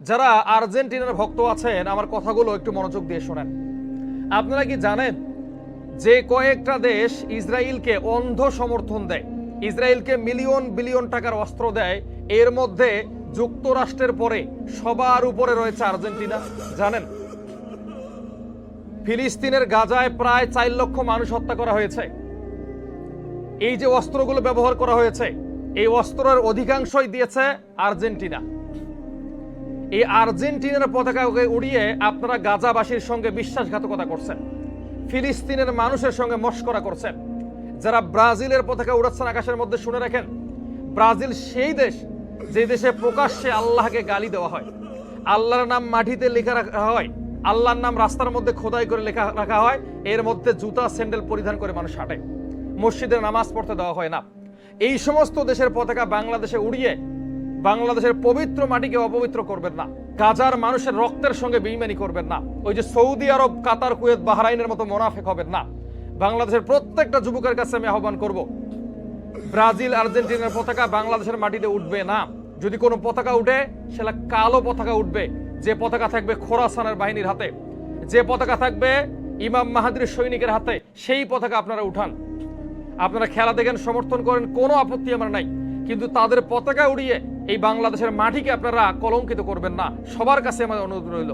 যারা আর্জেন্টিনার ভক্ত আছেন আমার কথাগুলো একটু মনোযোগ দিয়ে শোনেন। আপনারা কি জানেন যে কয়েকটা দেশ ইসরায়েলকে অন্ধ সমর্থন দেয়, ইসরায়েলকে মিলিয়ন বিলিয়ন টাকার অস্ত্র দেয়, এর মধ্যে যুক্তরাষ্ট্রের পরে সবার উপরে রয়েছে আর্জেন্টিনা? জানেন ফিলিস্তিনের গাজায় প্রায় 4 লক্ষ মানুষ হত্যা করা হয়েছে। এই যে অস্ত্রগুলো ব্যবহার করা হয়েছে, এই অস্ত্রের অধিকাংশই দিয়েছে আর্জেন্টিনা। এই আর্জেন্টিনার পতাকাকে উড়িয়ে আপনারা গাজাবাসীর সঙ্গে বিশ্বাসঘাতকতা করছেন, ফিলিস্তিনের মানুষের সঙ্গে মস্করা করছেন। যারা ব্রাজিলের পতাকা উড়াচ্ছেন আকাশের মধ্যে, শুনে রাখেন, ব্রাজিল সেই দেশ যে দেশে প্রকাশ্যে আল্লাহকে গালি দেওয়া হয়, আল্লাহর নাম মাটিতে লেখা রাখা হয়, আল্লাহর নাম রাস্তার মধ্যে খোদাই করে লেখা রাখা হয়, এর মধ্যে জুতা স্যান্ডেল পরিধান করে মানুষ হাঁটে, মসজিদে নামাজ পড়তে দেওয়া হয় না। এই সমস্ত দেশের পতাকা বাংলাদেশে উড়িয়ে বাংলাদেশের পবিত্র মাটিকে অপবিত্র করবেন না, গাজার মানুষের রক্তের সঙ্গে বেইমানি করবেন না, ওই যে সৌদি আরব, কাতার, কুয়েত, বাহরাইনের মতো মুনাফিক হবেন না। বাংলাদেশের প্রত্যেকটা যুবকের কাছে আমি আহ্বান করব, ব্রাজিল আর্জেন্টিনার পতাকা বাংলাদেশের মাটিতে উঠবে না। যদি কোনো পতাকা উঠে সেটা কালো পতাকা উঠবে, যে পতাকা থাকবে খোরাসানের বাহিনীর হাতে, যে পতাকা থাকবে ইমাম মাহাদির সৈনিকের হাতে, সেই পতাকা আপনারা উঠান। আপনারা খেলা দেখেন, সমর্থন করেন, কোনো আপত্তি আমার নাই, কিন্তু তাদের পতাকা উড়িয়ে এই বাংলাদেশের মাটিকে আপনারা কলঙ্কিত করবেন না। সবার কাছে আমার অনুরোধ রইল।